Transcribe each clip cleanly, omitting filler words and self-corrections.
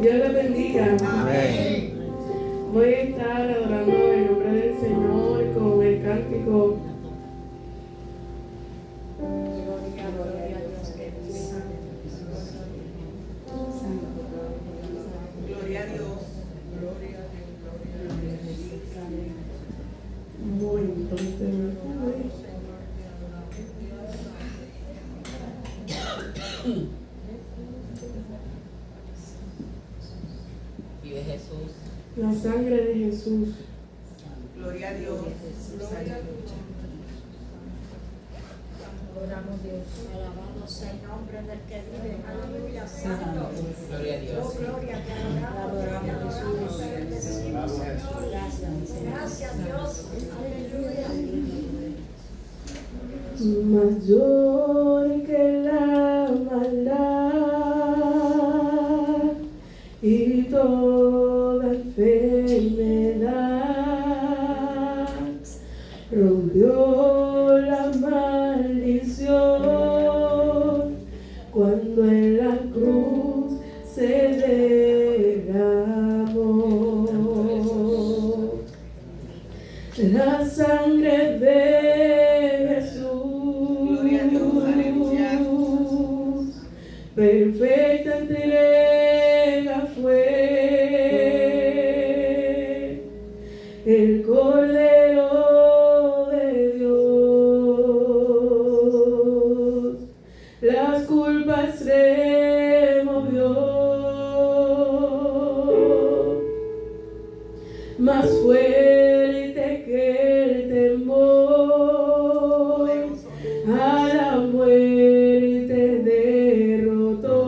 Dios les bendiga. Amén. Voy a estar adorando el nombre del Señor con el cántico. Gloria a Dios. Muy entonces. Vive Jesús. La sangre de Jesús. Gloria a Dios. Adoramos Dios. Alabado sea el nombre del que vive. Aleluya. Santo. Gloria a Dios. Oh, gloria, te adoramos Jesús. Gracias. Gracias Dios. Aleluya. Mayor que la maldad y toda enfermedad, rompió la maldición cuando en la cruz se derramó la sangre de Jesús. Gloria a Dios. Aleluya. Perfecta entrega fue el Cordero de Dios. Las culpas removió, más fuerte que el temor, a la muerte derrotó,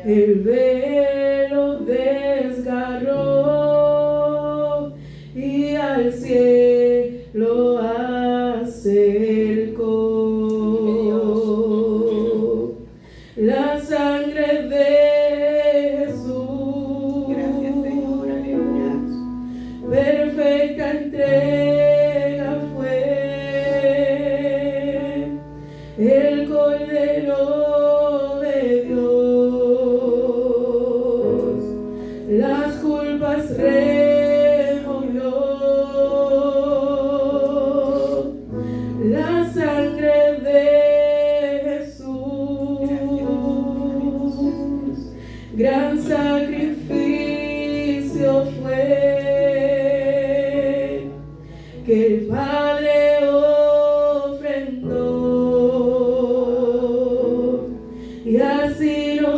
el velo desgarró y al cielo acercó. La sangre de Jesús. Gracias, Señor. Aleluya. Perfecta entrega fue el Cordero de Dios. Las culpas removió, la sangre de Jesús. Gran sacrificio fue que el Padre ofrendó, y así nos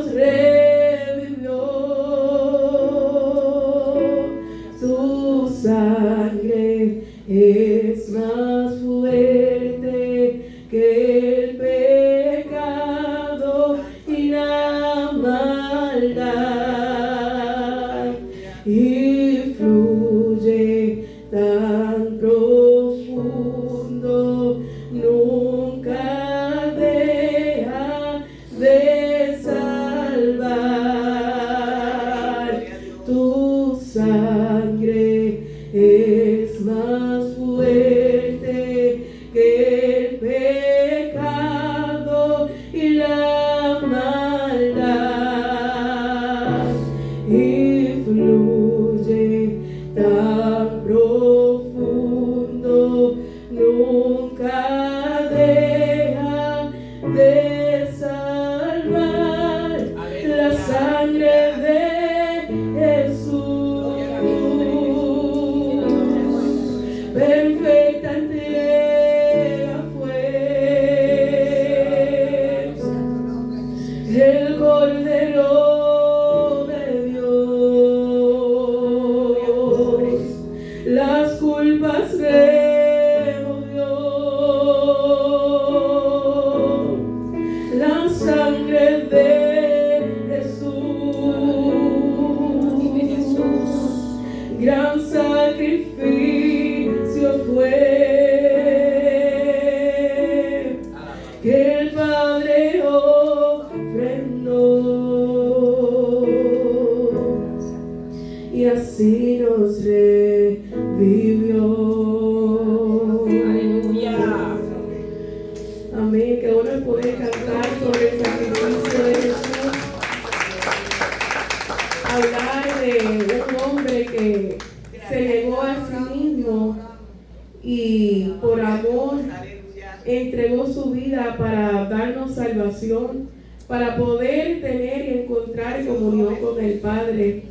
para darnos salvación, para poder tener y encontrar comunión con el Padre.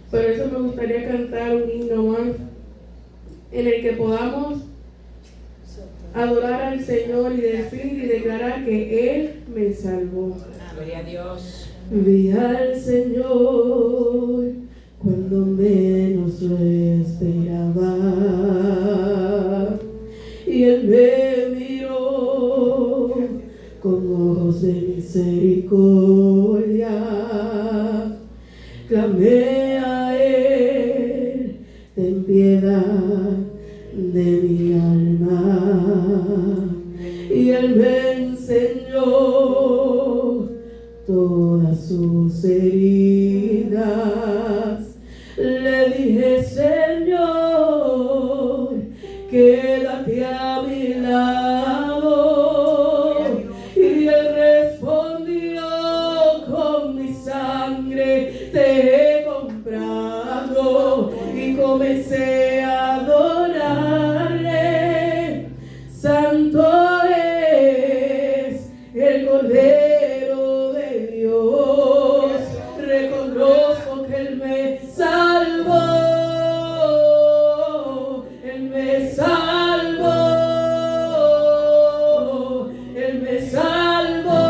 Por eso me gustaría cantar un himno más en el que podamos adorar al Señor y decir y declarar que Él me salvó. Gloria a Dios. Vi al Señor cuando menos lo esperaba, y Él me miró con ojos de misericordia. Clamé a Él, ten piedad de mi alma, y Él me enseñó todas sus heridas. Le dije: Señor, quédate a mi lado. Y Él respondió: con mi sangre te he comprado. Y comencé a adorarle. Santo es el Cordero de Dios. Reconozco que Él me salvó. Él me salvó. Él me salvó.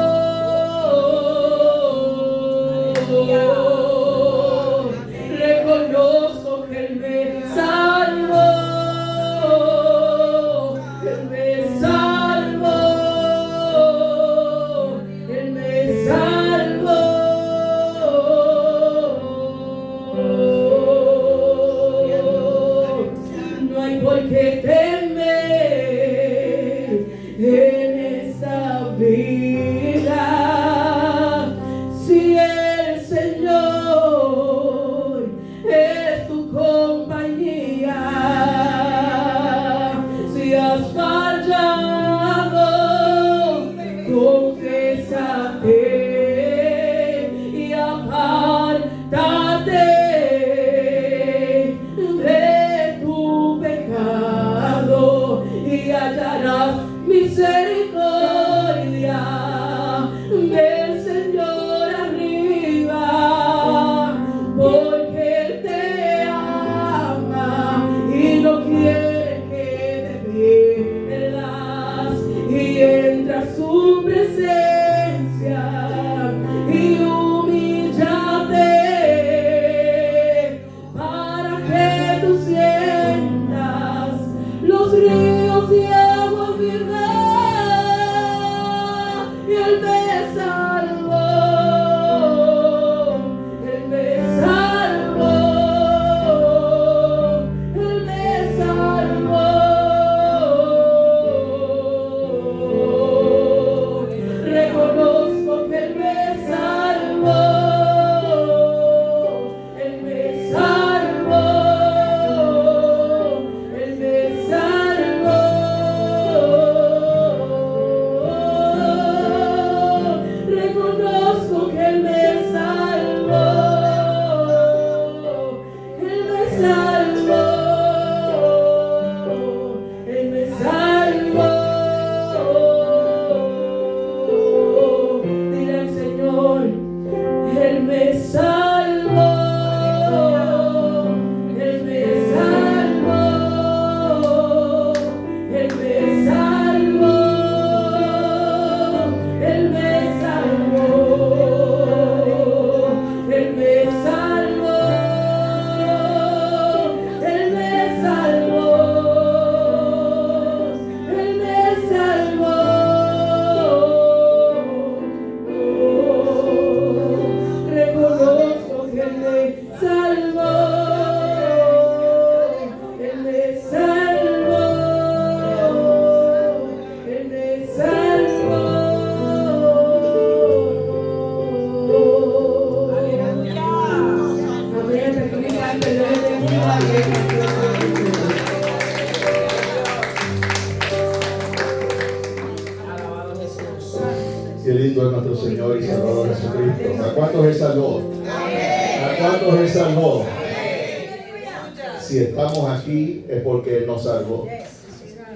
Reconozco que Él me salvó. Él me salvó. Él me salvó. No hay por qué temer en esta vida, si el Señor es tu compañía. Si has fallado, confiésate y apártate de tu pecado y hallarás misericordia del Señor arriba, porque Él te ama y no quiere que te pierdas. Y entra a su presencia y humíllate para que tú sientas los ríos de agua viva. Y Él me salvó. Él me salvó. Él me salvó. Reconozco que Él me salvó. Él me salvó. Él me salvó. Reconozco que Él me salvó. Él me salvó. Él me salvó. Dile al Señor: Él me salvó. Él me salvó. Él me salvó. Él me salvó. Él me salvó. Él me salvó. Él me salvó. Reconozco que Él me salvó. Él me salvó. Él me salvó. Aleluya. Amén. Tranquilidad, que Dios le bendiga. Alabado Jesús. Qué lindo es nuestro Señor y Salvador Jesucristo. ¿A cuántos Él salvó? ¿A cuántos Él salvó? Si estamos aquí es porque Él nos salvó.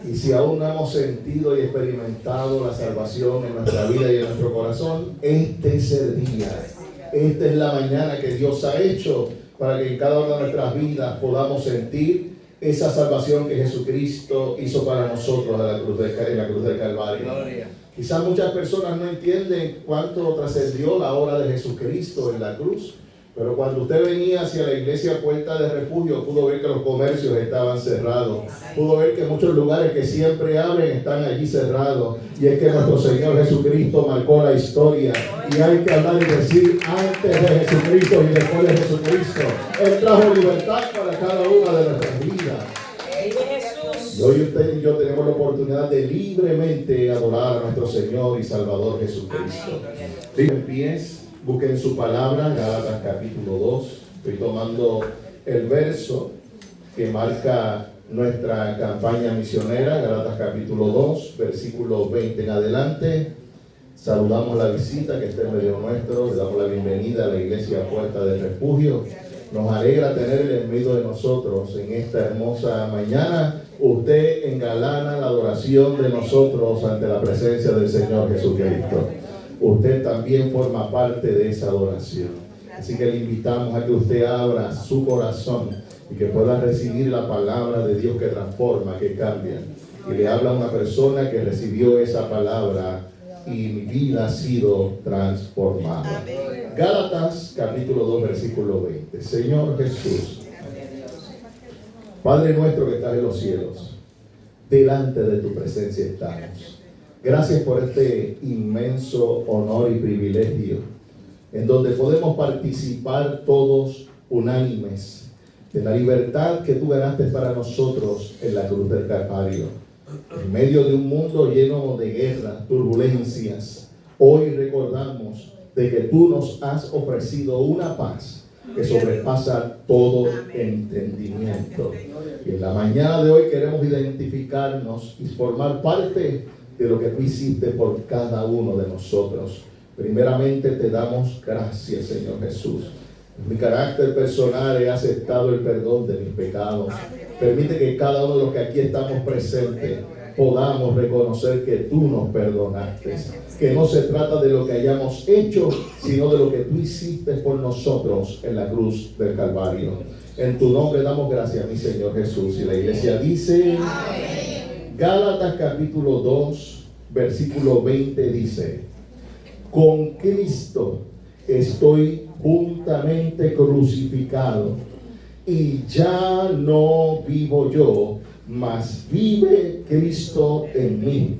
Y si aún no hemos sentido y experimentado la salvación en nuestra vida y en nuestro corazón, este es el día. Esta es la mañana que Dios ha hecho para que en cada una de nuestras vidas podamos sentir esa salvación que Jesucristo hizo para nosotros en la cruz del Calvario. Quizás muchas personas no entienden cuánto trascendió la obra de Jesucristo en la cruz, pero cuando usted venía hacia la iglesia Puerta de Refugio, pudo ver que los comercios estaban cerrados, pudo ver que muchos lugares que siempre abren están allí cerrados, y es que nuestro Señor Jesucristo marcó la historia, y hay que hablar y decir antes de Jesucristo y después de Jesucristo. Él trajo libertad para cada una de nuestras vidas. Y hoy usted y yo tenemos la oportunidad de libremente adorar a nuestro Señor y Salvador Jesucristo. En pies, busquen su palabra, Gálatas capítulo 2. Estoy tomando el verso que marca nuestra campaña misionera, Gálatas capítulo 2, versículo 20 en adelante. Saludamos la visita que está en medio nuestro, le damos la bienvenida a la iglesia Puerta de Refugio. Nos alegra tenerle en medio de nosotros en esta hermosa mañana. Usted engalana la adoración de nosotros ante la presencia del Señor Jesucristo. Usted también forma parte de esa adoración. Así que le invitamos a que usted abra su corazón y que pueda recibir la palabra de Dios que transforma, que cambia. Y le habla a una persona que recibió esa palabra y mi vida ha sido transformada. Gálatas capítulo 2 versículo 20. Señor Jesús, Padre nuestro que estás en los cielos, delante de tu presencia estamos. Gracias por este inmenso honor y privilegio en donde podemos participar todos unánimes de la libertad que tú ganaste para nosotros en la cruz del Calvario. En medio de un mundo lleno de guerra, turbulencias, hoy recordamos de que tú nos has ofrecido una paz que sobrepasa todo entendimiento. Y en la mañana de hoy queremos identificarnos y formar parte de lo que tú hiciste por cada uno de nosotros. Primeramente te damos gracias, Señor Jesús. En mi carácter personal he aceptado el perdón de mis pecados. Permite que cada uno de los que aquí estamos presentes podamos reconocer que tú nos perdonaste, que no se trata de lo que hayamos hecho, sino de lo que tú hiciste por nosotros en la cruz del Calvario. En tu nombre damos gracias, mi Señor Jesús. Y la iglesia dice, amén. Gálatas capítulo 2, versículo 20 dice, con Cristo estoy juntamente crucificado, y ya no vivo yo, mas vive Cristo en mí.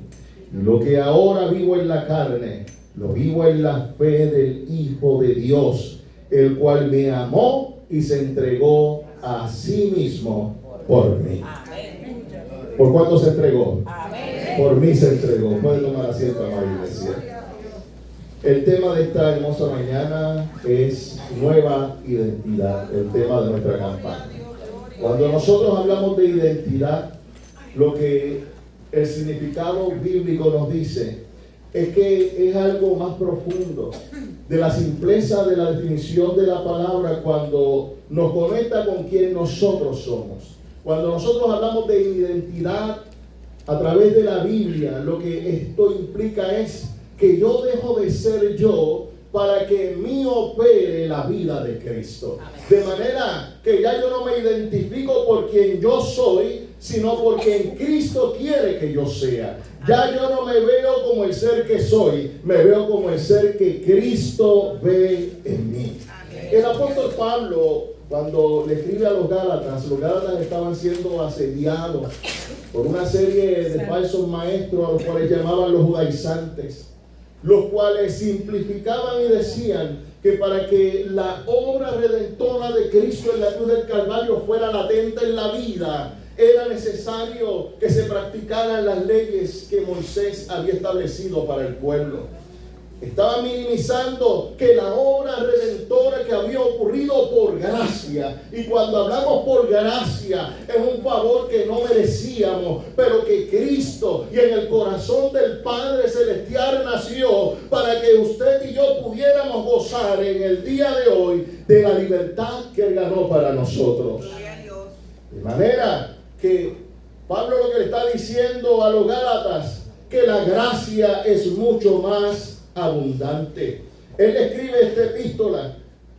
Lo que ahora vivo en la carne, lo vivo en la fe del Hijo de Dios, el cual me amó y se entregó a sí mismo por mí. Amén. ¿Por cuánto se entregó? Amén. Por mí se entregó. Puede tomar asiento, amada iglesia. El tema de esta hermosa mañana es nueva identidad, el tema de nuestra campaña. Cuando nosotros hablamos de identidad, lo que el significado bíblico nos dice es que es algo más profundo de la simpleza de la definición de la palabra cuando nos conecta con quien nosotros somos. Cuando nosotros hablamos de identidad a través de la Biblia, lo que esto implica es que yo dejo de ser yo para que en mí opere la vida de Cristo. De manera que ya yo no me identifico por quien yo soy, sino por quien Cristo quiere que yo sea. Ya yo no me veo como el ser que soy, me veo como el ser que Cristo ve en mí. El apóstol Pablo, cuando le escribe a los Gálatas estaban siendo asediados por una serie de falsos maestros a los cuales llamaban los judaizantes, los cuales simplificaban y decían que para que la obra redentora de Cristo en la cruz del Calvario fuera latente en la vida, era necesario que se practicaran las leyes que Moisés había establecido para el pueblo. Estaban minimizando que la obra redentora que había ocurrido por gracia, y cuando hablamos por gracia es un favor que no merecíamos, pero que Cristo y en el corazón del Padre Celestial nació para que usted y yo pudiéramos gozar en el día de hoy de la libertad que Él ganó para nosotros. De manera que Pablo lo que le está diciendo a los Gálatas, que la gracia es mucho más abundante. Él escribe esta epístola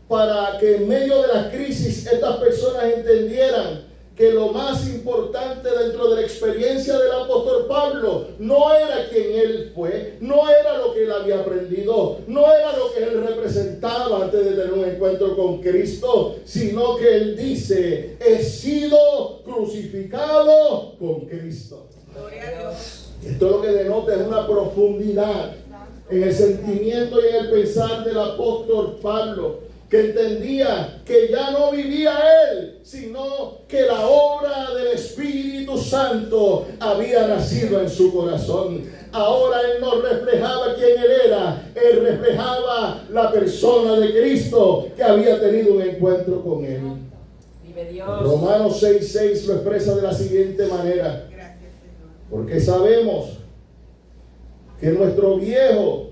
para que en medio de la crisis estas personas entendieran que lo más importante dentro de la experiencia del apóstol Pablo no era quien él fue, no era lo que él había aprendido, no era lo que él representaba antes de tener un encuentro con Cristo, sino que él dice: he sido crucificado con Cristo. Gloria a Dios. Esto lo que denota es una profundidad en el sentimiento y en el pensar del apóstol Pablo, que entendía que ya no vivía él, sino que la obra del Espíritu Santo había nacido en su corazón. Ahora él no reflejaba quién él era, él reflejaba la persona de Cristo que había tenido un encuentro con él. Vive Dios. Romanos 6:6 lo expresa de la siguiente manera: porque sabemos que nuestro viejo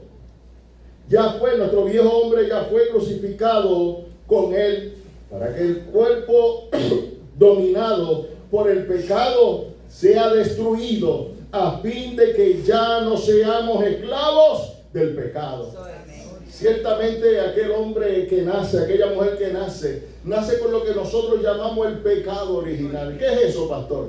hombre ya fue crucificado con él, para que el cuerpo dominado por el pecado sea destruido, a fin de que ya no seamos esclavos del pecado. Ciertamente aquel hombre que nace, aquella mujer que nace con lo que nosotros llamamos el pecado original. ¿Qué es eso, pastor?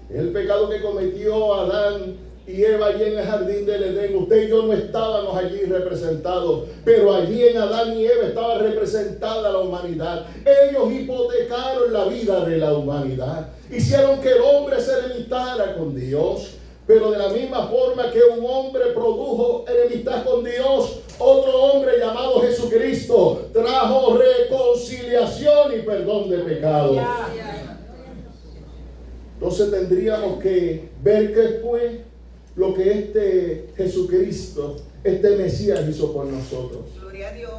Es el pecado que cometió Adán y Eva allí en el jardín del Edén. Usted y yo no estábamos allí representados, pero allí en Adán y Eva estaba representada la humanidad. Ellos hipotecaron la vida de la humanidad, hicieron que el hombre se enemistara con Dios. Pero de la misma forma que un hombre produjo enemistad con Dios, otro hombre llamado Jesucristo trajo reconciliación y perdón de pecado. Entonces tendríamos que ver qué fue lo que este Jesucristo, este Mesías hizo por nosotros. Gloria a Dios.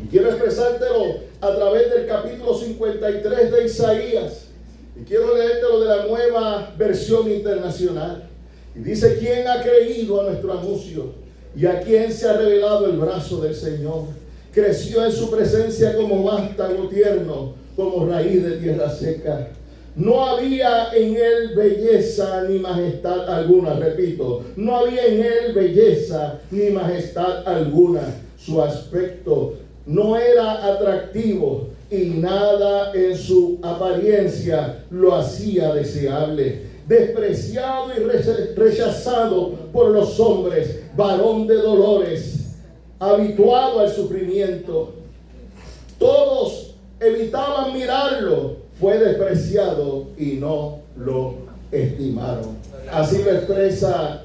Y quiero expresártelo a través del capítulo 53 de Isaías. Y quiero leértelo de la Nueva Versión Internacional. Y dice: ¿quién ha creído a nuestro anuncio? ¿Y a quién se ha revelado el brazo del Señor? Creció en su presencia como vástago tierno, como raíz de tierra seca. No había en él belleza ni majestad alguna. Repito, no había en él belleza ni majestad alguna. Su aspecto no era atractivo y nada en su apariencia lo hacía deseable. Despreciado y rechazado por los hombres, varón de dolores, habituado al sufrimiento. Todos evitaban mirarlo. Fue despreciado y no lo estimaron. Así lo expresa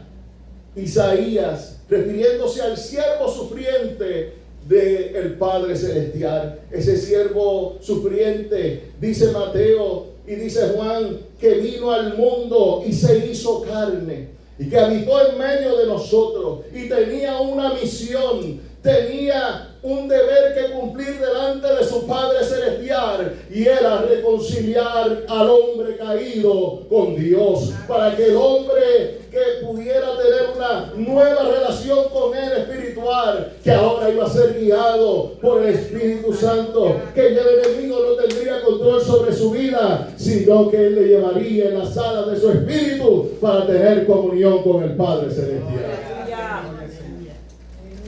Isaías, refiriéndose al siervo sufriente del Padre Celestial. Ese siervo sufriente, dice Mateo y dice Juan, que vino al mundo y se hizo carne, y que habitó en medio de nosotros, y tenía una misión, tenía un deber que cumplir delante de su Padre Celestial, y era reconciliar al hombre caído con Dios, para que el hombre que pudiera tener una nueva relación con él espiritual, que ahora iba a ser guiado por el Espíritu Santo, que ya el enemigo no tendría control sobre su vida, sino que él le llevaría en las alas de su espíritu para tener comunión con el Padre Celestial.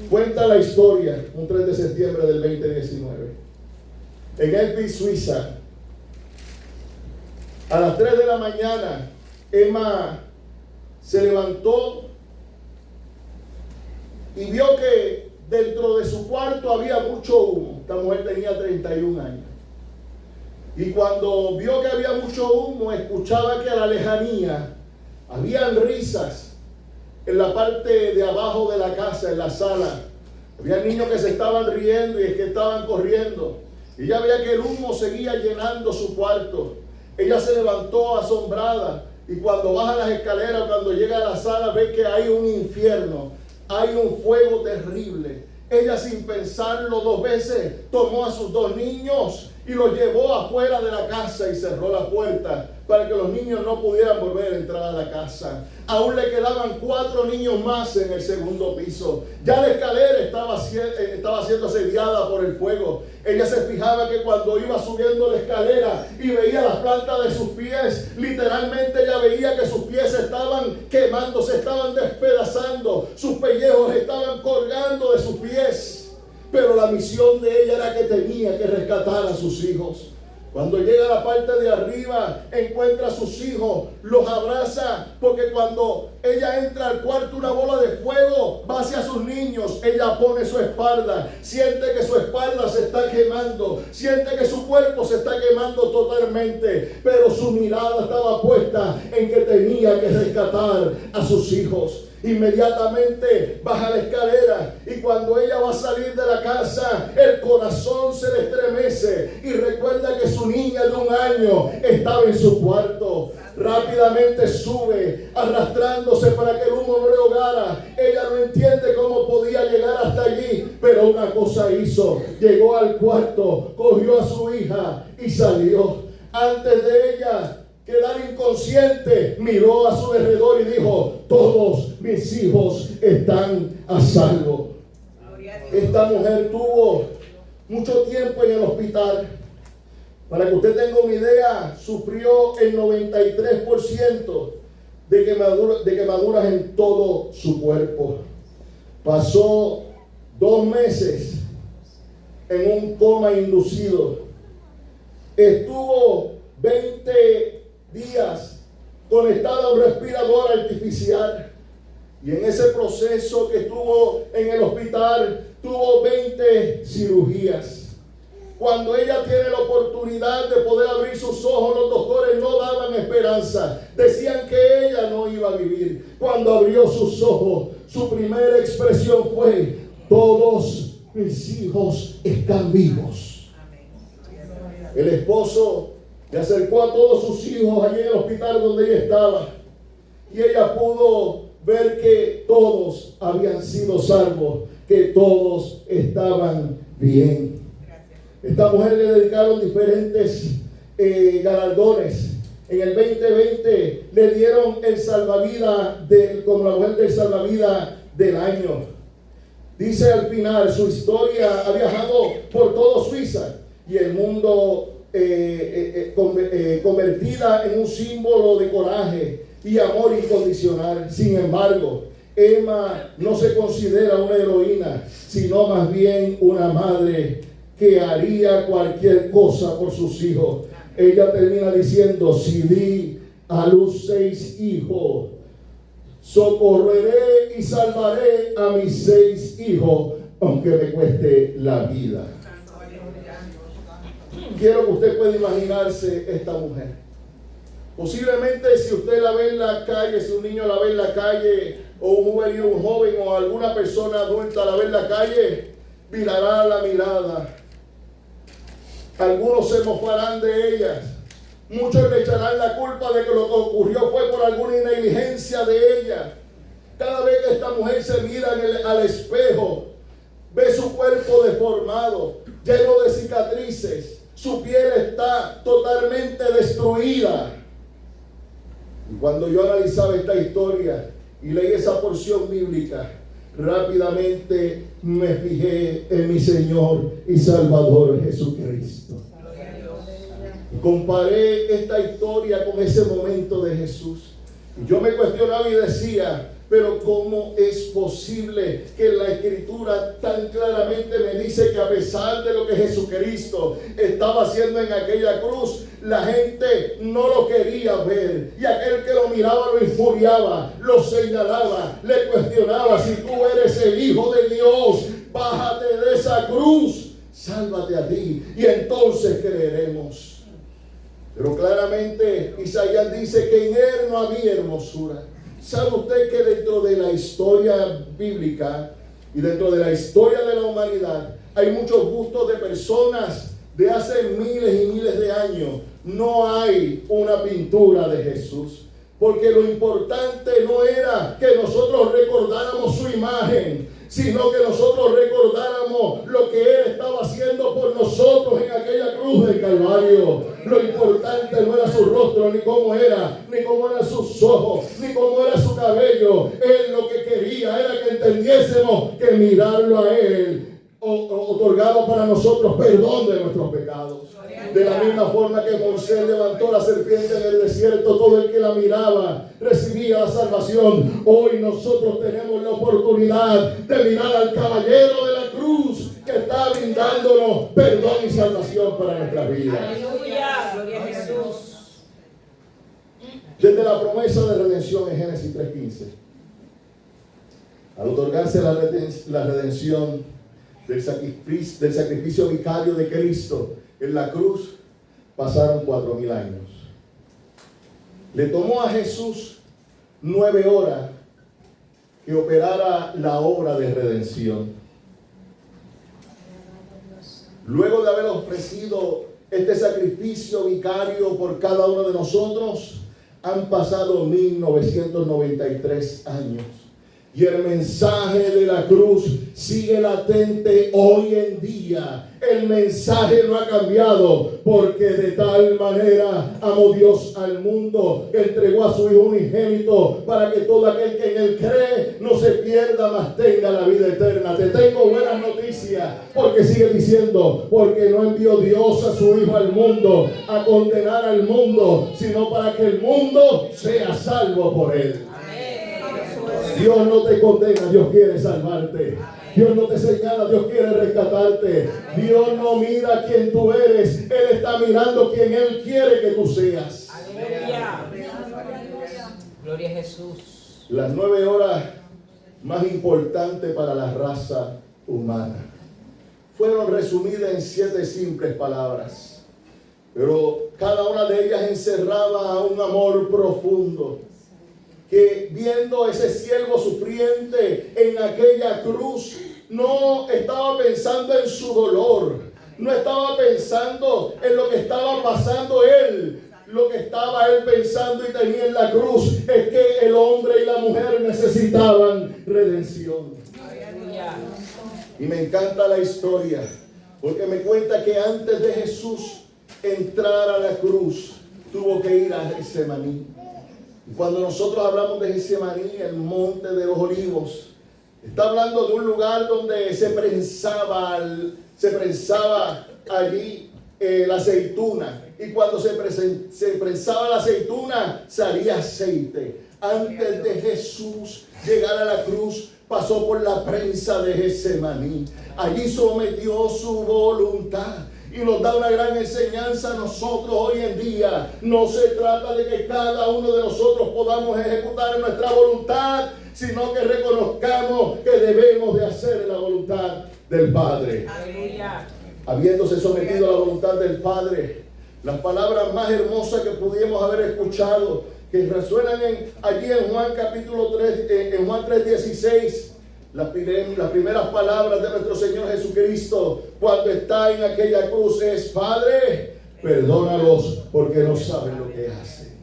Cuenta la historia, un 3 de septiembre del 2019, en Elpis, Suiza. A las 3 de la mañana, Emma se levantó y vio que dentro de su cuarto había mucho humo. Esta mujer tenía 31 años. Y cuando vio que había mucho humo, escuchaba que a la lejanía habían risas en la parte de abajo de la casa, en la sala. Había niños que se estaban riendo y es que estaban corriendo. Y ella veía que el humo seguía llenando su cuarto. Ella se levantó asombrada, y cuando baja las escaleras, cuando llega a la sala, ve que hay un infierno, hay un fuego terrible. Ella, sin pensarlo dos veces, tomó a sus 2 niños y los llevó afuera de la casa y cerró la puerta para que los niños no pudieran volver a entrar a la casa. Aún le quedaban 4 niños más en el segundo piso. Ya la escalera estaba siendo asediada por el fuego. Ella se fijaba que cuando iba subiendo la escalera y veía las plantas de sus pies, literalmente ella veía que sus pies estaban quemando, se estaban despedazando, sus pellejos estaban colgando de sus pies. Pero la misión de ella era que tenía que rescatar a sus hijos. Cuando llega a la parte de arriba, encuentra a sus hijos, los abraza, porque cuando ella entra al cuarto, una bola de fuego va hacia sus niños. Ella pone su espalda, siente que su espalda se está quemando, siente que su cuerpo se está quemando totalmente, pero su mirada estaba puesta en que tenía que rescatar a sus hijos. Inmediatamente baja la escalera y cuando ella va a salir de la casa, el corazón se le estremece y recuerda que su niña de 1 año estaba en su cuarto. Rápidamente sube arrastrándose para que el humo no le ahogara. Ella no entiende cómo podía llegar hasta allí, pero una cosa hizo: llegó al cuarto, cogió a su hija y salió. Antes de ella quedar inconsciente, miró a su alrededor y dijo: todos mis hijos están a salvo. Esta mujer tuvo mucho tiempo en el hospital. Para que usted tenga una idea, sufrió el 93% de quemaduras en todo su cuerpo. Pasó 2 meses en un coma inducido. Estuvo 20 días conectada a un respirador artificial, y en ese proceso que estuvo en el hospital tuvo 20 cirugías. Cuando ella tiene la oportunidad de poder abrir sus ojos, los doctores no daban esperanza, decían que ella no iba a vivir. Cuando abrió sus ojos, su primera expresión fue: todos mis hijos están vivos. El esposo le acercó a todos sus hijos allí en el hospital donde ella estaba, y ella pudo ver que todos habían sido salvos, que todos estaban bien. Esta mujer le dedicaron diferentes galardones. En el 2020 le dieron el salvavidas como la mujer del salvavidas del año. Dice al final, su historia ha viajado por todo Suiza y el mundo, convertida en un símbolo de coraje y amor incondicional. Sin embargo, Emma no se considera una heroína, sino más bien una madre que haría cualquier cosa por sus hijos. Ella termina diciendo: si di a luz 6 hijos, socorreré y salvaré a mis 6 hijos, aunque me cueste la vida. Quiero que usted pueda imaginarse esta mujer. Posiblemente si usted la ve en la calle, si un niño la ve en la calle, o un joven o alguna persona adulta la ve en la calle, virará la mirada. Algunos se mofarán de ellas. Muchos le echarán la culpa de que lo que ocurrió fue por alguna negligencia de ella. Cada vez que esta mujer se mira al espejo, ve su cuerpo deformado, lleno de cicatrices. Su piel está totalmente destruida. Y cuando yo analizaba esta historia y leí esa porción bíblica, rápidamente me fijé en mi Señor y Salvador Jesucristo. Comparé esta historia con ese momento de Jesús. Y yo me cuestionaba y decía: pero ¿cómo es posible que la Escritura tan claramente me dice que a pesar de lo que Jesucristo estaba haciendo en aquella cruz, la gente no lo quería ver, y aquel que lo miraba lo infuriaba, lo señalaba, le cuestionaba: si tú eres el Hijo de Dios, bájate de esa cruz, sálvate a ti, y entonces creeremos. Pero claramente Isaías dice que en él no había hermosura. ¿Sabe usted que dentro de la historia bíblica y dentro de la historia de la humanidad hay muchos bustos de personas de hace miles y miles de años? No hay una pintura de Jesús, porque lo importante no era que nosotros recordáramos su imagen, sino que nosotros recordáramos lo que Él estaba haciendo por nosotros en aquella cruz del Calvario. Lo importante no era su rostro, ni cómo eran sus ojos, ni cómo era su cabello. Él lo que quería era que entendiésemos que mirarlo a Él otorgado para nosotros perdón de nuestros pecados. De la misma forma que Moisés levantó la serpiente en el desierto, todo el que la miraba recibía la salvación. Hoy nosotros tenemos la oportunidad de mirar al caballero de la cruz que está brindándonos perdón y salvación para nuestras vidas. Aleluya, gloria a Jesús. Desde la promesa de redención en Génesis 3:15, al otorgarse la redención del sacrificio vicario de Cristo en la cruz, pasaron 4,000 años. Le tomó a Jesús 9 horas que operara la obra de redención. Luego de haber ofrecido este sacrificio vicario por cada uno de nosotros, han pasado 1993 años. Y el mensaje de la cruz sigue latente hoy en día. El mensaje no ha cambiado, porque de tal manera amó Dios al mundo que entregó a su Hijo unigénito para que todo aquel que en él cree no se pierda, mas tenga la vida eterna. Te tengo buenas noticias, porque sigue diciendo, porque no envió Dios a su Hijo al mundo a condenar al mundo, sino para que el mundo sea salvo por él. Dios no te condena, Dios quiere salvarte. Dios no te señala, Dios quiere rescatarte. Dios no mira quién tú eres, Él está mirando quién Él quiere que tú seas. Aleluya. Gloria a Jesús. Las 9 horas más importantes para la raza humana fueron resumidas en 7 simples palabras, pero cada una de ellas encerraba un amor profundo, que viendo ese siervo sufriente en aquella cruz, no estaba pensando en su dolor, no estaba pensando en lo que estaba pasando él. Lo que estaba él pensando y tenía en la cruz es que el hombre y la mujer necesitaban redención. Y me encanta la historia, porque me cuenta que antes de Jesús entrar a la cruz, tuvo que ir a Getsemaní. Cuando nosotros hablamos de Getsemaní, el monte de los olivos, está hablando de un lugar donde se prensaba allí la aceituna. Y cuando se prensaba la aceituna, salía aceite. Antes de Jesús llegar a la cruz, pasó por la prensa de Getsemaní. Allí sometió su voluntad. Y nos da una gran enseñanza a nosotros hoy en día. No se trata de que cada uno de nosotros podamos ejecutar nuestra voluntad, sino que reconozcamos que debemos de hacer la voluntad del Padre. Aleluya. Habiéndose sometido a la voluntad del Padre, las palabras más hermosas que pudimos haber escuchado, que resuenan allí en Juan capítulo 3, en Juan 3:16. Las primeras palabras de nuestro Señor Jesucristo cuando está en aquella cruz es: Padre, perdónalos porque no saben lo que hacen.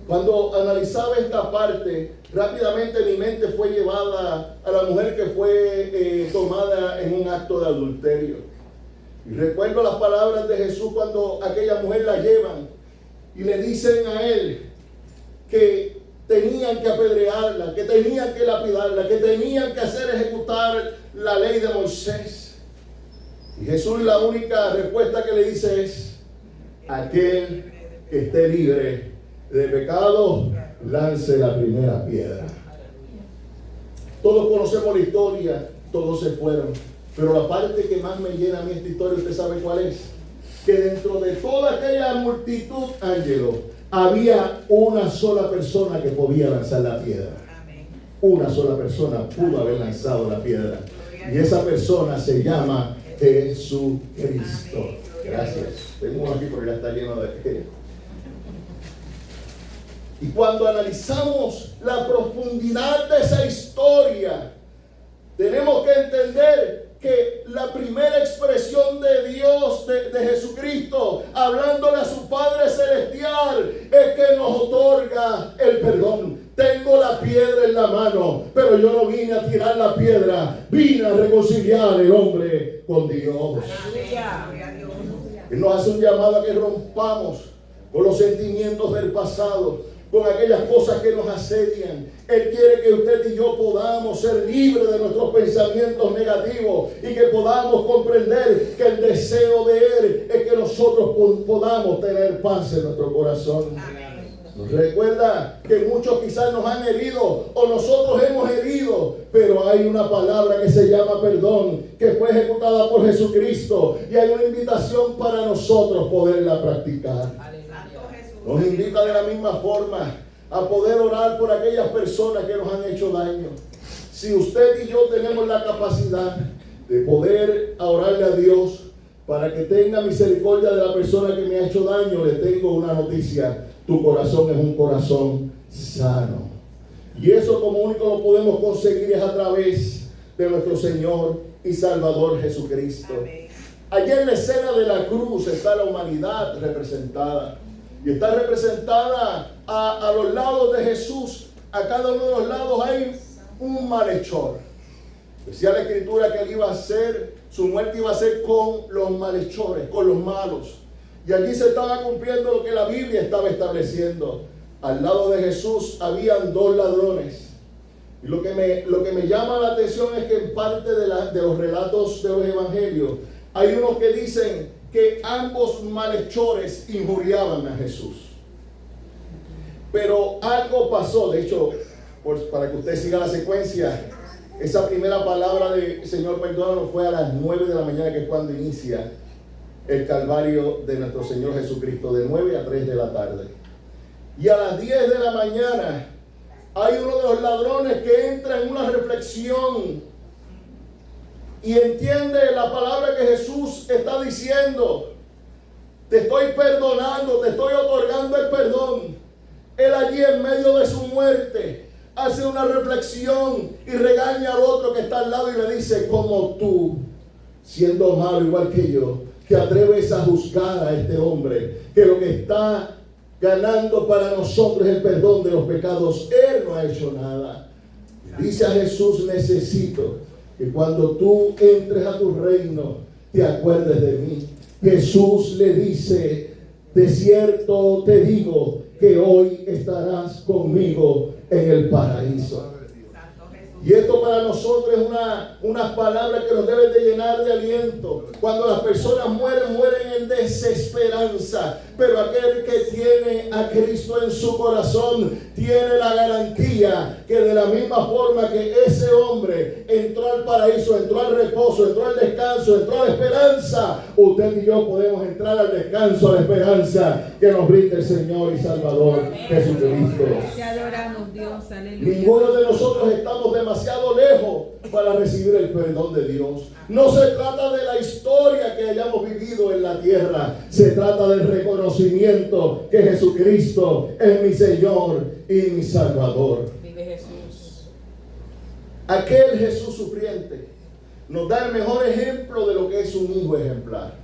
Cuando analizaba esta parte, rápidamente mi mente fue llevada a la mujer que fue tomada en un acto de adulterio. Y recuerdo las palabras de Jesús cuando aquella mujer la llevan y le dicen a él que tenían que apedrearla, que tenían que lapidarla, que tenían que hacer ejecutar la ley de Moisés. Y Jesús, la única respuesta que le dice es: aquel que esté libre de pecado, lance la primera piedra. Todos conocemos la historia, todos se fueron, pero la parte que más me llena a mí esta historia, ¿usted sabe cuál es? Que dentro de toda aquella multitud, Ángelo, había una sola persona que podía lanzar la piedra. Una sola persona pudo haber lanzado la piedra. Y esa persona se llama Jesucristo. Gracias. Tengo uno aquí porque ya está lleno de... Y cuando analizamos la profundidad de esa historia, tenemos que entender que la primera expresión de Dios, de Jesucristo, hablándole a su Padre Celestial, es que nos otorga el perdón. Tengo la piedra en la mano, pero yo no vine a tirar la piedra, vine a reconciliar el hombre con Dios. Él nos hace un llamado a que rompamos con los sentimientos del pasado, con aquellas cosas que nos asedian. Él quiere que usted y yo podamos ser libres de nuestros pensamientos negativos y que podamos comprender que el deseo de Él es que nosotros podamos tener paz en nuestro corazón. Nos recuerda que muchos quizás nos han herido o nosotros hemos herido, pero hay una palabra que se llama perdón, que fue ejecutada por Jesucristo, y hay una invitación para nosotros poderla practicar. Nos invita de la misma forma a poder orar por aquellas personas que nos han hecho daño. Si usted y yo tenemos la capacidad de poder orarle a Dios para que tenga misericordia de la persona que me ha hecho daño, le tengo una noticia: tu corazón es un corazón sano. Y eso como único lo podemos conseguir es a través de nuestro Señor y Salvador Jesucristo. Allí en la escena de la cruz está la humanidad representada. Y está representada a los lados de Jesús. A cada uno de los lados hay un malhechor. Decía la Escritura que él iba a ser, su muerte iba a ser con los malhechores, con los malos. Y allí se estaba cumpliendo lo que la Biblia estaba estableciendo. Al lado de Jesús habían dos ladrones. Y lo que me llama la atención es que en parte de los relatos de los evangelios hay unos que dicen que ambos malhechores injuriaban a Jesús. Pero algo pasó. De hecho, pues, para que usted siga la secuencia, esa primera palabra de Señor perdónanos fue a las 9 de la mañana, que es cuando inicia el Calvario de nuestro Señor Jesucristo, de 9 a 3 de la tarde. Y a las 10 de la mañana hay uno de los ladrones que entra en una reflexión y entiende la palabra que Jesús está diciendo. Te estoy perdonando, te estoy otorgando el perdón. Él allí en medio de su muerte hace una reflexión y regaña al otro que está al lado y le dice: como tú, siendo malo igual que yo, te atreves a juzgar a este hombre, que lo que está ganando para nosotros es el perdón de los pecados. Él no ha hecho nada. Dice a Jesús: necesito que cuando tú entres a tu reino te acuerdes de mí. Jesús le dice: de cierto te digo que hoy estarás conmigo en el paraíso. Y esto para nosotros es unas palabras que nos deben de llenar de aliento. Cuando las personas mueren en desesperanza. Pero aquel que tiene a Cristo en su corazón tiene la garantía que de la misma forma que ese hombre entró al paraíso, entró al reposo, entró al descanso, entró a la esperanza, usted y yo podemos entrar al descanso, a la esperanza que nos brinda el Señor y Salvador Jesucristo. Te adoramos, Dios, aleluya. Ninguno de nosotros estamos demasiado lejos para recibir el perdón de Dios. No se trata de la historia que hayamos vivido en la tierra, se trata del reconocimiento que Jesucristo es mi Señor y mi Salvador. Vive Jesús. Aquel Jesús sufriente nos da el mejor ejemplo de lo que es un hijo ejemplar,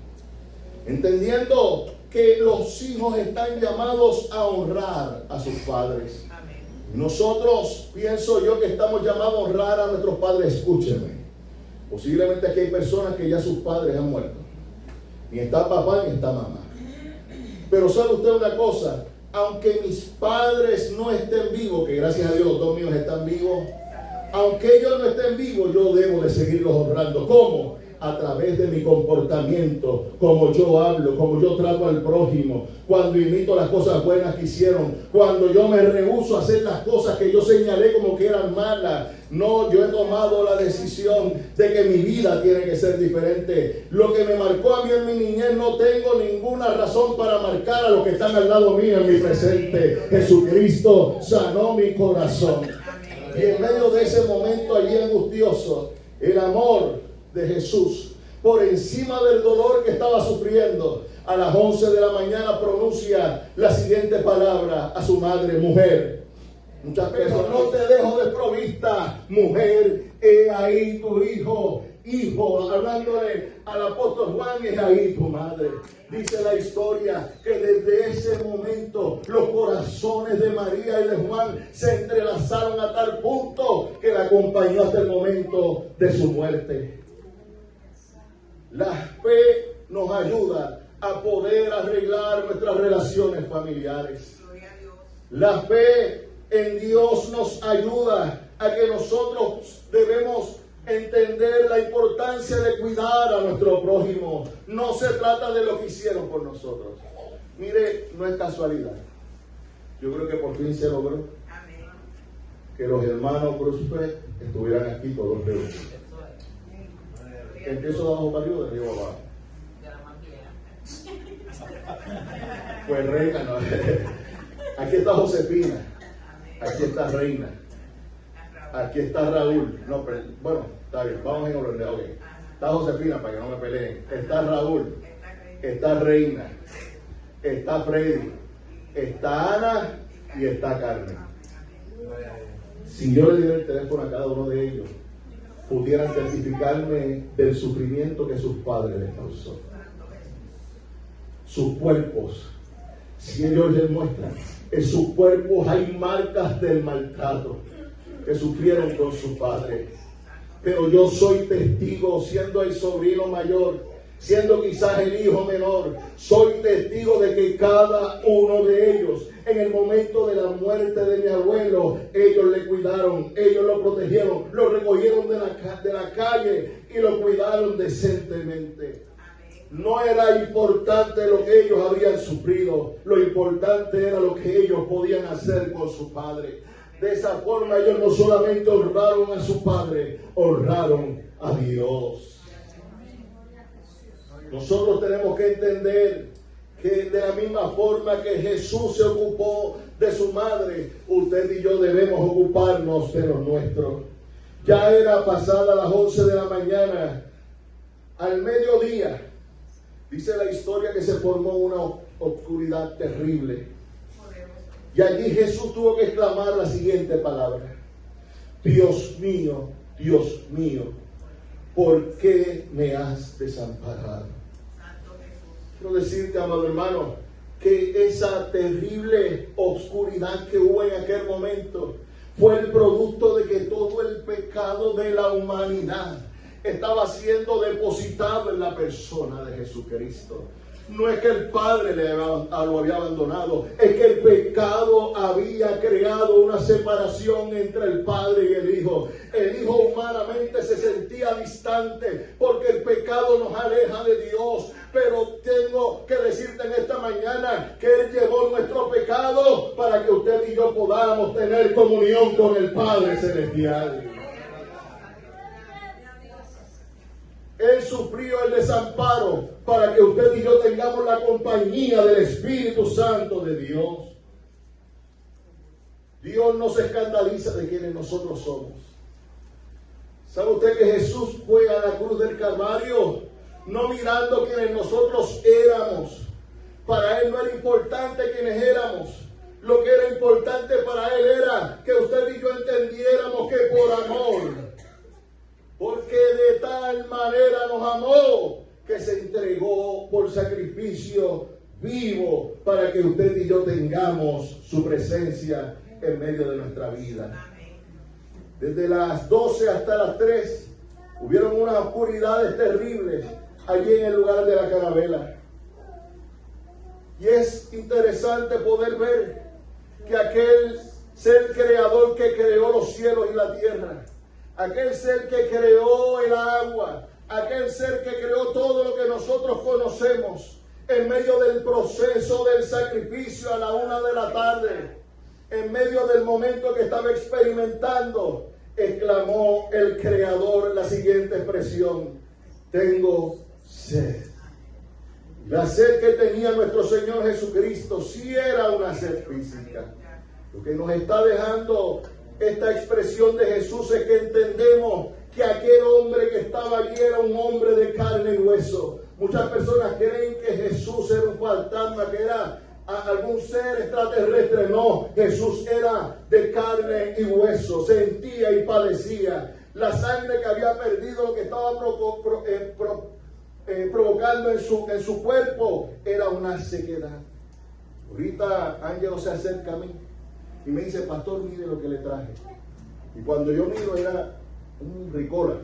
entendiendo que los hijos están llamados a honrar a sus padres. Nosotros, pienso yo, que estamos llamados a honrar a nuestros padres. Escúcheme, posiblemente aquí hay personas que ya sus padres han muerto, ni está papá ni está mamá, pero sabe usted una cosa: aunque mis padres no estén vivos, que gracias a Dios los dos míos están vivos, aunque ellos no estén vivos, yo debo de seguirlos honrando. ¿Cómo? A través de mi comportamiento, como yo hablo, como yo trato al prójimo, cuando imito las cosas buenas que hicieron, cuando yo me rehúso a hacer las cosas que yo señalé como que eran malas. No, yo he tomado la decisión de que mi vida tiene que ser diferente. Lo que me marcó a mí en mi niñez, no tengo ninguna razón para marcar a los que están al lado mío en mi presente. Jesucristo sanó mi corazón. Y en medio de ese momento allí angustioso, el amor de Jesús, por encima del dolor que estaba sufriendo, a las 11 de la mañana pronuncia la siguiente palabra a su madre: mujer. Muchas personas: no te dejo desprovista, mujer, he ahí tu hijo. Hijo, hablándole al apóstol Juan, es ahí tu madre. Dice la historia que desde ese momento los corazones de María y de Juan se entrelazaron a tal punto que la acompañó hasta el momento de su muerte. La fe nos ayuda a poder arreglar nuestras relaciones familiares. La fe en Dios nos ayuda a que nosotros debemos entender la importancia de cuidar a nuestro prójimo. No se trata de lo que hicieron por nosotros. Mire, no es casualidad. Yo creo que por fin se logró que los hermanos Cruzpe estuvieran aquí todos reunidos. Empiezo de abajo para arriba o de arriba abajo. Pues Reina, no. Aquí está Josefina, aquí está Reina, aquí está Raúl. No, pero, bueno, está bien, vamos en orden. Okay. Está Josefina para que no me peleen. Está Raúl, está Reina, está Freddy, está Ana y está Carmen. Si yo le diera el teléfono a cada uno de ellos, pudieran testificarme del sufrimiento que sus padres les causó. Sus cuerpos, si ellos les muestran, en sus cuerpos hay marcas del maltrato que sufrieron con su padre. Pero yo soy testigo, siendo el sobrino mayor, siendo quizás el hijo menor, soy testigo de que cada uno de ellos, en el momento de la muerte de mi abuelo, ellos le cuidaron, ellos lo protegieron, lo recogieron de la calle y lo cuidaron decentemente. No era importante lo que ellos habían sufrido, lo importante era lo que ellos podían hacer con su padre. De esa forma ellos no solamente honraron a su padre, honraron a Dios. Nosotros tenemos que entender que de la misma forma que Jesús se ocupó de su madre, usted y yo debemos ocuparnos de los nuestros. Ya era pasada las 11 de la mañana, al mediodía, dice la historia que se formó una oscuridad terrible. Y allí Jesús tuvo que exclamar la siguiente palabra: Dios mío, ¿por qué me has desamparado? Quiero decirte, amado hermano, que esa terrible oscuridad que hubo en aquel momento fue el producto de que todo el pecado de la humanidad estaba siendo depositado en la persona de Jesucristo. No es que el Padre lo había abandonado, es que el pecado había creado una separación entre el Padre y el Hijo. El Hijo humanamente se sentía distante porque el pecado nos aleja de Dios. Pero tengo que decirte en esta mañana que Él llevó nuestro pecado para que usted y yo podamos tener comunión con el Padre Celestial. Él sufrió el desamparo para que usted y yo tengamos la compañía del Espíritu Santo de Dios. Dios no se escandaliza de quienes nosotros somos. ¿Sabe usted que Jesús fue a la cruz del Calvario no mirando quienes nosotros éramos? Para Él no era importante quienes éramos. Lo que era importante para Él era que usted y yo entendiéramos que por amor, porque de tal manera nos amó, que se entregó por sacrificio vivo para que usted y yo tengamos su presencia en medio de nuestra vida. Desde las 12 hasta las 3 hubieron unas oscuridades terribles allí en el lugar de la Carabela. Y es interesante poder ver que aquel ser creador que creó los cielos y la tierra, aquel ser que creó el agua, aquel ser que creó todo lo que nosotros conocemos, en medio del proceso del sacrificio a la 1 de la tarde, en medio del momento que estaba experimentando, exclamó el Creador la siguiente expresión: tengo sed. La sed que tenía nuestro Señor Jesucristo sí era una sed física. Lo que nos está dejando esta expresión de Jesús es que entendemos que aquel hombre que estaba allí era un hombre de carne y hueso. Muchas personas creen que Jesús era un fantasma, que era algún ser extraterrestre. No, Jesús era de carne y hueso, sentía y padecía. La sangre que había perdido, lo que estaba provocando en su cuerpo, era una sequedad. Ahorita Ángelo se acerca a mí y me dice: pastor, mire lo que le traje. Y cuando yo miro, era un ricola.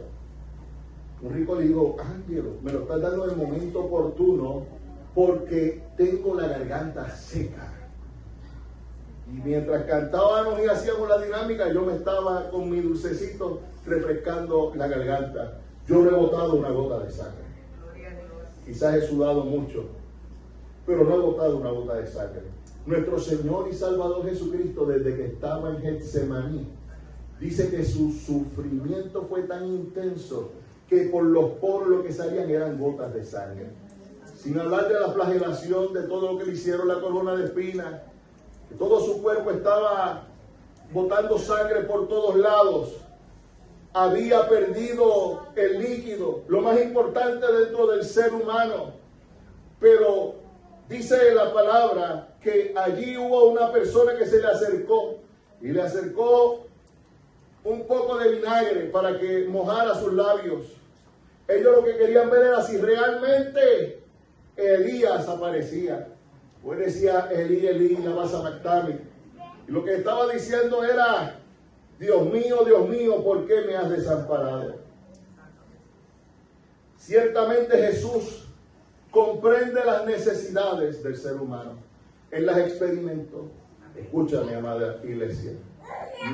Un ricola, y digo: Ángelo, me lo estás dando en el momento oportuno porque tengo la garganta seca. Y mientras cantábamos y hacíamos la dinámica, yo me estaba con mi dulcecito refrescando la garganta. Yo no he botado una gota de sangre. Quizás he sudado mucho, pero no he botado una gota de sangre. Nuestro Señor y Salvador Jesucristo, desde que estaba en Getsemaní, dice que su sufrimiento fue tan intenso que por los poros lo que salían eran gotas de sangre. Sin hablar de la flagelación, de todo lo que le hicieron, la corona de espinas, que todo su cuerpo estaba botando sangre por todos lados. Había perdido el líquido, lo más importante dentro del ser humano. Pero dice la palabra que allí hubo una persona que se le acercó y le acercó un poco de vinagre para que mojara sus labios. Ellos lo que querían ver era si realmente Elías aparecía. Pues decía Elí, Elí, lama sabactani. Y lo que estaba diciendo era: Dios mío, ¿por qué me has desamparado? Ciertamente Jesús comprende las necesidades del ser humano. Él las experimentó. Escúchame, amada iglesia.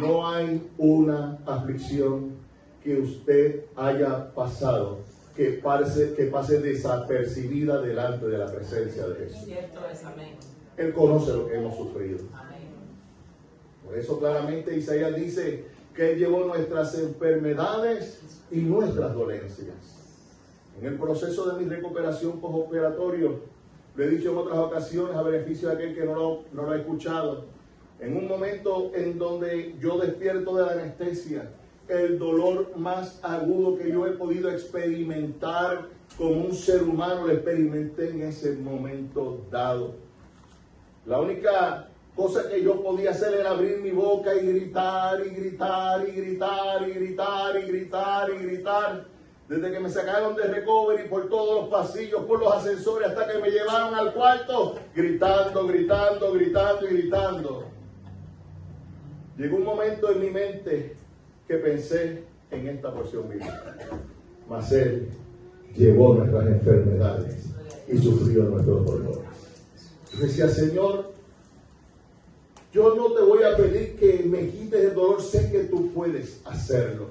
No hay una aflicción que usted haya pasado que pase desapercibida delante de la presencia de Jesús. Cierto es, amén. Él conoce lo que hemos sufrido. Amén. Por eso claramente Isaías dice que Él llevó nuestras enfermedades y nuestras dolencias. En el proceso de mi recuperación postoperatorio, lo he dicho en otras ocasiones a beneficio de aquel que no lo ha escuchado, en un momento en donde yo despierto de la anestesia, el dolor más agudo que yo he podido experimentar como un ser humano, lo experimenté en ese momento dado. La única cosa que yo podía hacer era abrir mi boca y gritar, y gritar, y gritar, y gritar, y gritar, y gritar. Desde que me sacaron de recovery por todos los pasillos, por los ascensores, hasta que me llevaron al cuarto, gritando, gritando, gritando y gritando. Llegó un momento en mi mente que pensé en esta porción bíblica. Mas Él llevó nuestras enfermedades y sufrió nuestros dolores. Yo decía: Señor, yo no te voy a pedir que me quites el dolor, sé que tú puedes hacerlo,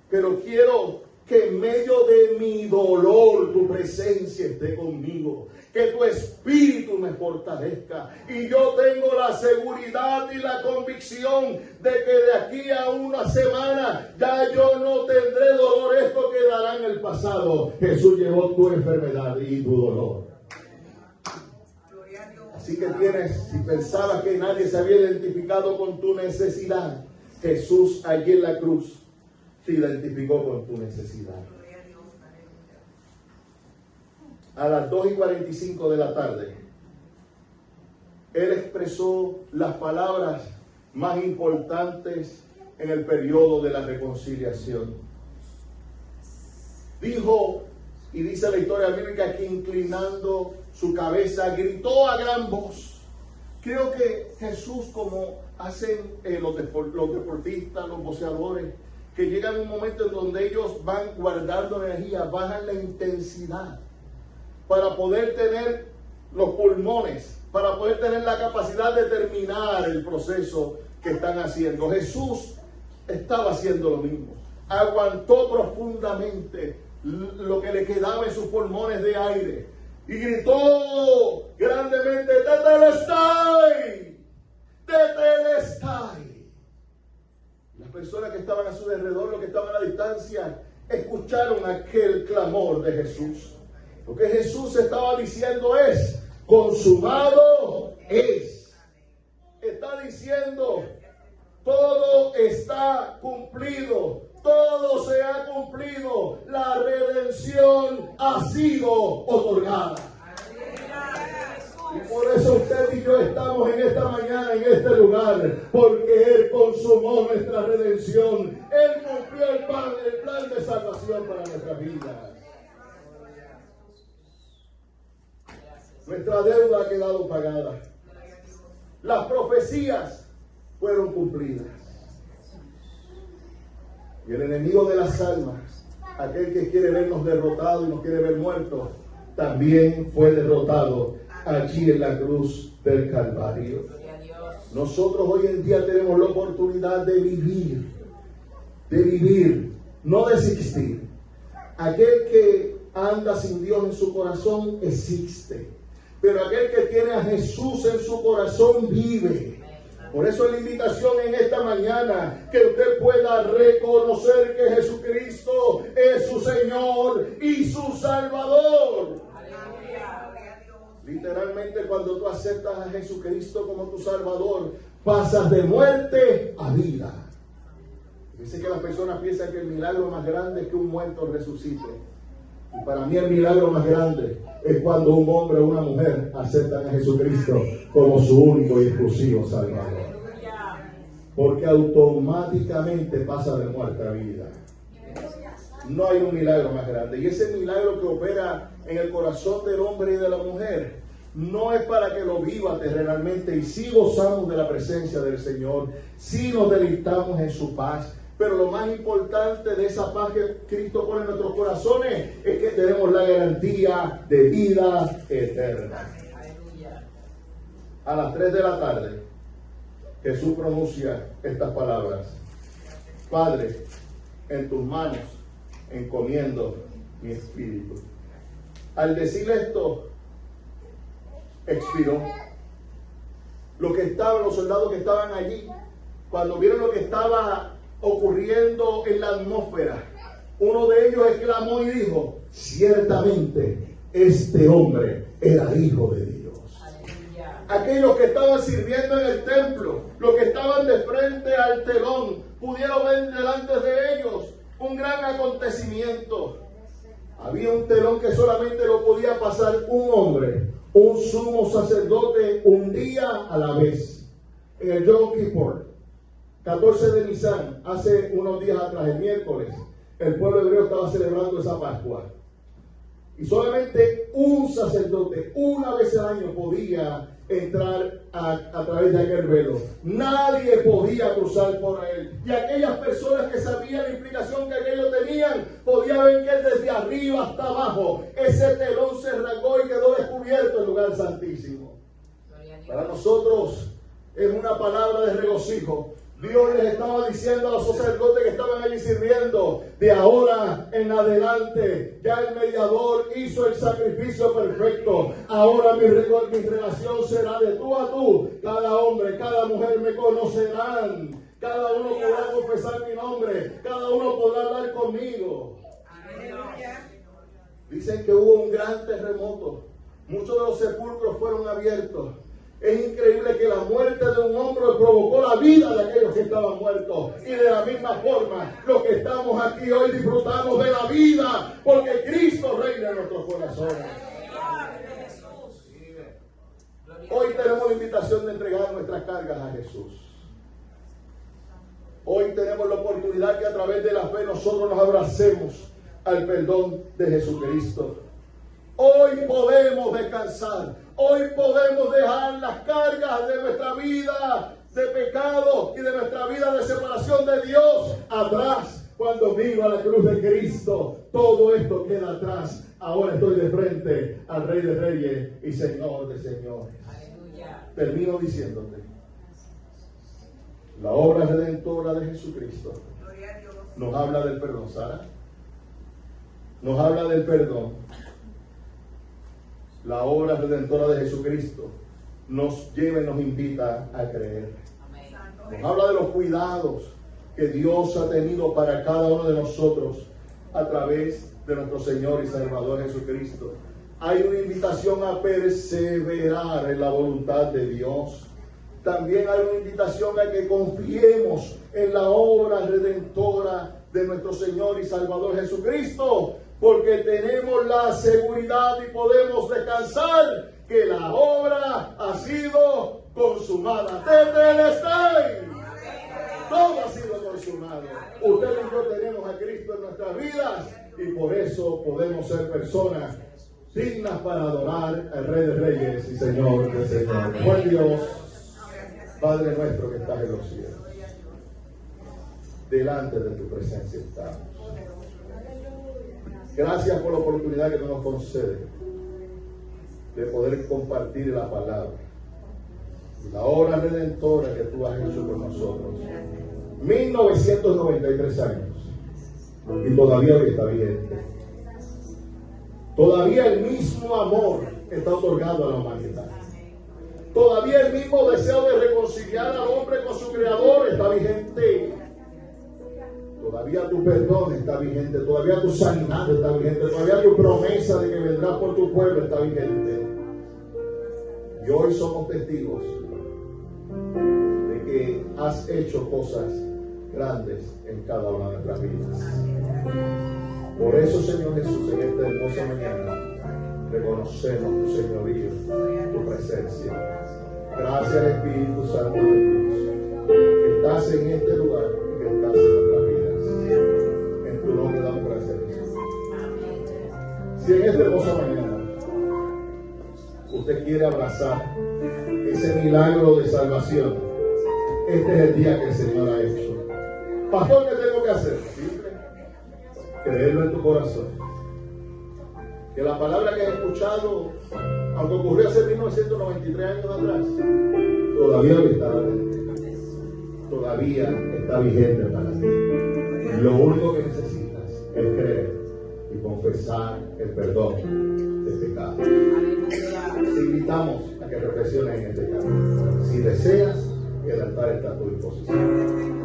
pero quiero que en medio de mi dolor tu presencia esté conmigo, que tu espíritu me fortalezca. Y yo tengo la seguridad y la convicción de que de aquí a una semana ya yo no tendré dolor, esto quedará en el pasado. Jesús llevó tu enfermedad y tu dolor. Así que si pensabas que nadie se había identificado con tu necesidad, Jesús allí en la cruz se identificó con tu necesidad. A las 2:45 de la tarde, Él expresó las palabras más importantes en el periodo de la reconciliación. Dijo, y dice la historia bíblica, que inclinando su cabeza gritó a gran voz. Creo que Jesús, como hacen los deportistas, los boxeadores, que llegan un momento en donde ellos van guardando energía, bajan la intensidad para poder tener los pulmones, para poder tener la capacidad de terminar el proceso que están haciendo. Jesús estaba haciendo lo mismo. Aguantó profundamente lo que le quedaba en sus pulmones de aire y gritó grandemente: ¡Tetelestai! ¡Tetelestai! Las personas que estaban a su alrededor, los que estaban a la distancia, escucharon aquel clamor de Jesús. Lo que Jesús estaba diciendo es: consumado es. Está diciendo: todo está cumplido, todo se ha cumplido, la redención ha sido otorgada. Y por eso usted y yo estamos en esta mañana, en este lugar, porque Él consumó nuestra redención. Él cumplió el plan de salvación para nuestras vidas. Nuestra deuda ha quedado pagada. Las profecías fueron cumplidas. Y el enemigo de las almas, aquel que quiere vernos derrotados y nos quiere ver muertos, también fue derrotado allí en la cruz del Calvario. Nosotros hoy en día tenemos la oportunidad de vivir, no de existir. Aquel que anda sin Dios en su corazón existe, pero aquel que tiene a Jesús en su corazón vive. Por eso es la invitación en esta mañana, que usted pueda reconocer que Jesucristo es su Señor y su Salvador. Literalmente, cuando tú aceptas a Jesucristo como tu Salvador, pasas de muerte a vida. Dice que las personas piensan que el milagro más grande es que un muerto resucite. Y para mí el milagro más grande es cuando un hombre o una mujer aceptan a Jesucristo como su único y exclusivo Salvador. Porque automáticamente pasa de muerte a vida. No hay un milagro más grande. Y ese milagro que opera en el corazón del hombre y de la mujer no es para que lo viva terrenalmente. Y sí gozamos de la presencia del Señor, sí nos deleitamos en su paz. Pero lo más importante de esa paz que Cristo pone en nuestros corazones es que tenemos la garantía de vida eterna. A las 3 de la tarde, Jesús pronuncia estas palabras: Padre, en tus manos encomiendo mi espíritu. Al decir esto, expiró. Los soldados que estaban allí, cuando vieron lo que estaba ocurriendo en la atmósfera, uno de ellos exclamó y dijo: ciertamente este hombre era hijo de Dios. Aquellos que estaban sirviendo en el templo, los que estaban de frente al telón, pudieron ver delante de ellos un gran acontecimiento. Había un telón que solamente lo podía pasar un hombre, un sumo sacerdote, un día a la vez. En el Yom Kippur, 14 de Nisan, hace unos días atrás, el miércoles, el pueblo hebreo estaba celebrando esa Pascua. Y solamente un sacerdote, una vez al año, podía entrar a través de aquel velo. Nadie podía cruzar por él. Y aquellas personas que sabían la implicación que aquello tenían, podían ver que desde arriba hasta abajo, ese telón se rasgó y quedó descubierto el lugar santísimo. Para nosotros es una palabra de regocijo. Dios les estaba diciendo a los sacerdotes que estaban allí sirviendo: de ahora en adelante ya el mediador hizo el sacrificio perfecto. Ahora mi relación será de tú a tú. Cada hombre, cada mujer me conocerán. Cada uno podrá confesar mi nombre. Cada uno podrá hablar conmigo. Dicen que hubo un gran terremoto. Muchos de los sepulcros fueron abiertos. Es increíble que la muerte de un hombre provocó la vida de aquellos que estaban muertos. Y de la misma forma, los que estamos aquí hoy disfrutamos de la vida, porque Cristo reina en nuestros corazones. Hoy tenemos la invitación de entregar nuestras cargas a Jesús. Hoy tenemos la oportunidad que a través de la fe nosotros nos abracemos al perdón de Jesucristo. Hoy podemos descansar. Hoy podemos dejar las cargas de nuestra vida de pecado y de nuestra vida de separación de Dios atrás. Cuando vivo a la cruz de Cristo, todo esto queda atrás. Ahora estoy de frente al Rey de Reyes y Señor de Señores. Aleluya. Termino diciéndote: la obra redentora de Jesucristo nos habla del perdón. Sara, nos habla del perdón. La obra redentora de Jesucristo nos lleva y nos invita a creer. Nos habla de los cuidados que Dios ha tenido para cada uno de nosotros a través de nuestro Señor y Salvador Jesucristo. Hay una invitación a perseverar en la voluntad de Dios. También hay una invitación a que confiemos en la obra redentora de nuestro Señor y Salvador Jesucristo, porque tenemos la seguridad y podemos descansar que la obra ha sido consumada. Tetelestai. Todo ha sido consumado. Usted y yo tenemos a Cristo en nuestras vidas y por eso podemos ser personas dignas para adorar al Rey de Reyes y Señor de Señores. Buen Dios, Padre nuestro que estás en los cielos, delante de tu presencia estamos. Gracias por la oportunidad que nos concede de poder compartir la palabra. la obra redentora que tú has hecho con nosotros. 1993 años y todavía hoy está vigente. Todavía el mismo amor está otorgado a la humanidad. Todavía el mismo deseo de reconciliar al hombre con su creador está vigente. Todavía tu perdón está vigente. Todavía tu sanidad está vigente. Todavía tu promesa de que vendrás por tu pueblo está vigente. Y hoy somos testigos de que has hecho cosas grandes en cada una de nuestras vidas. Por eso, Señor Jesús, en esta hermosa mañana reconocemos tu señorío, tu presencia. Gracias, Espíritu Santo de Dios, que estás en este lugar y que estás en nuestras vidas. En tu nombre damos gracias, Jesús. Si en esta hermosa mañana usted quiere abrazar ese milagro de salvación, este es el día que el Señor ha hecho. Pastor, ¿qué tengo que hacer? Simple. Creerlo en tu corazón. Que la palabra que has escuchado, aunque ocurrió hace 1993 años atrás, todavía hoy está vigente. Todavía está vigente para ti. Lo único que necesitas es creer y confesar el perdón de pecado. Te invitamos a que reflexiones en este caso. Si deseas, el altar está a tu disposición.